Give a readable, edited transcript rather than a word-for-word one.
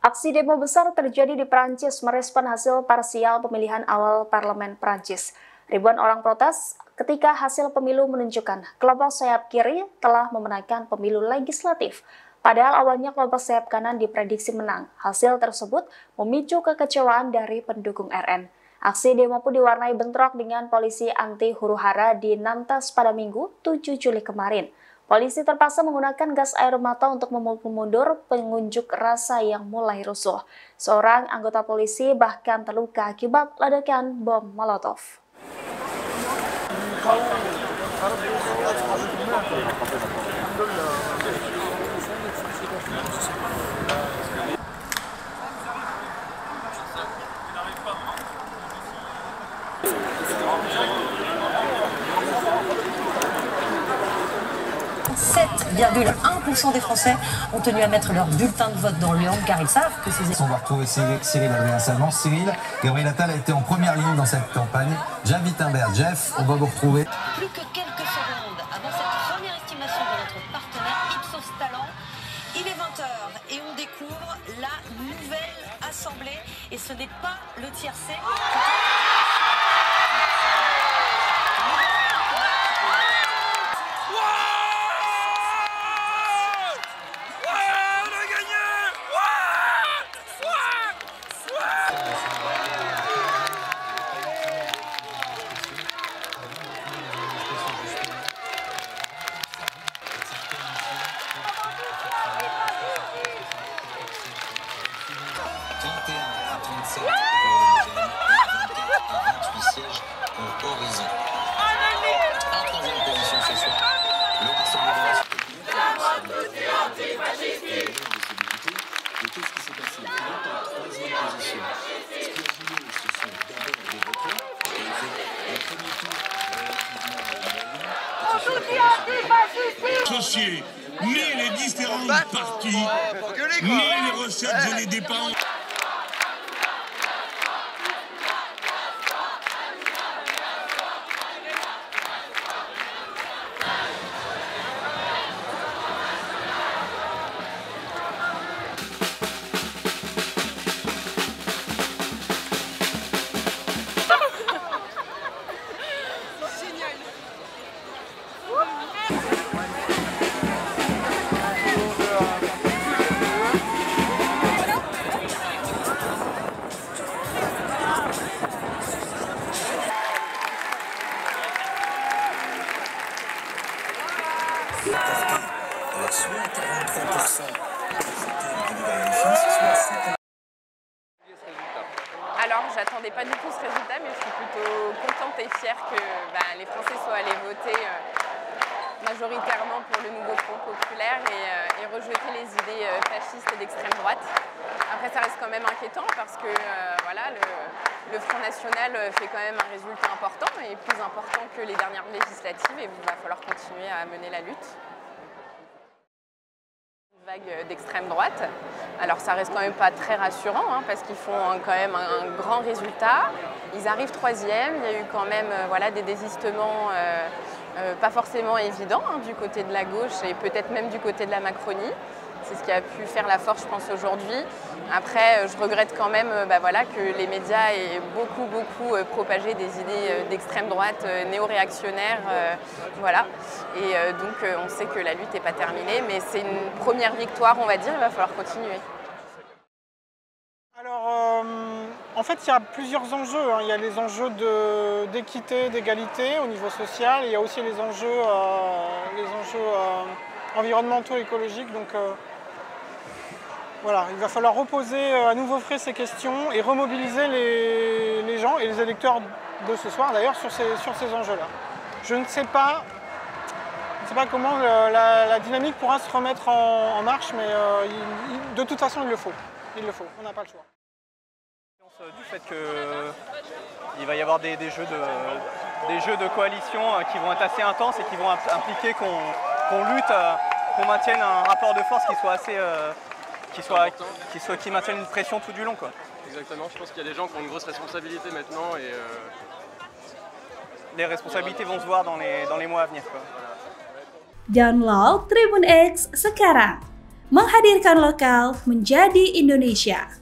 Aksi demo besar terjadi di Prancis merespon hasil parsial pemilihan awal parlemen Prancis. Ribuan orang protes ketika hasil pemilu menunjukkan kelompok sayap kiri telah memenangkan pemilu legislatif. Padahal awalnya kelompok sayap kanan diprediksi menang. Hasil tersebut memicu kekecewaan dari pendukung RN. Aksi demo pun diwarnai bentrok dengan polisi anti huru-hara di Nantes pada Minggu 7 Juli kemarin. Polisi terpaksa menggunakan gas air mata untuk memukul mundur pengunjuk rasa yang mulai rusuh. Seorang anggota polisi bahkan terluka akibat ledakan bom Molotov. ,7,1% des Français ont tenu à mettre leur bulletin de vote dans l'urne car ils savent que ces... On va retrouver Cyril Adrien-Salmon. Cyril, Gabriel Attal a été en première ligne dans cette campagne. Jeff Wittenberg, Jeff, on va vous retrouver. Plus que quelques secondes avant cette première estimation de notre partenaire Ipsos Talent, il est 20h et on découvre la nouvelle assemblée et ce n'est pas le tiercé. Ni les différentes parties, ni les recettes et les dépenses. Alors, j'attendais pas du tout ce résultat, mais je suis plutôt contente et fière que les Français soient allés voter majoritairement pour le nouveau Front populaire et rejeter les idées fascistes d'extrême droite. Après, ça reste quand même inquiétant parce que le Front National fait quand même un résultat important et plus important que les dernières législatives et il va falloir continuer à mener la lutte. Vague d'extrême droite. Alors ça reste quand même pas très rassurant parce qu'ils font quand même un grand résultat. Ils arrivent troisième, il y a eu quand même des désistements pas forcément évidents du côté de la gauche et peut-être même du côté de la Macronie. C'est ce qui a pu faire la force, je pense, aujourd'hui. Après, je regrette quand même que les médias aient beaucoup propagé des idées d'extrême droite néo-réactionnaires. Et donc, on sait que la lutte n'est pas terminée, mais c'est une première victoire, on va dire, il va falloir continuer. Alors, en fait, il y a plusieurs enjeux. Il y a les enjeux d'équité, d'égalité au niveau social. Il y a aussi les enjeux environnementaux, écologiques. Donc, il va falloir reposer à nouveau frais ces questions et remobiliser les gens et les électeurs de ce soir, d'ailleurs, sur ces enjeux-là. Je ne sais pas comment la dynamique pourra se remettre en marche, mais de toute façon, il le faut. On n'a pas le choix. Du fait qu'il va y avoir des jeux de coalition qui vont être assez intenses et qui vont impliquer qu'on lutte, qu'on maintienne un rapport de force qui soit assez... qui maintienne une pression tout du long, quoi. Exactement, je pense qu'il y a des gens qui ont une grosse responsabilité maintenant et... Les responsabilités vont se voir dans les mois à venir, quoi. Download Tribun X sekarang, Menghadirkan lokal menjadi Indonesia.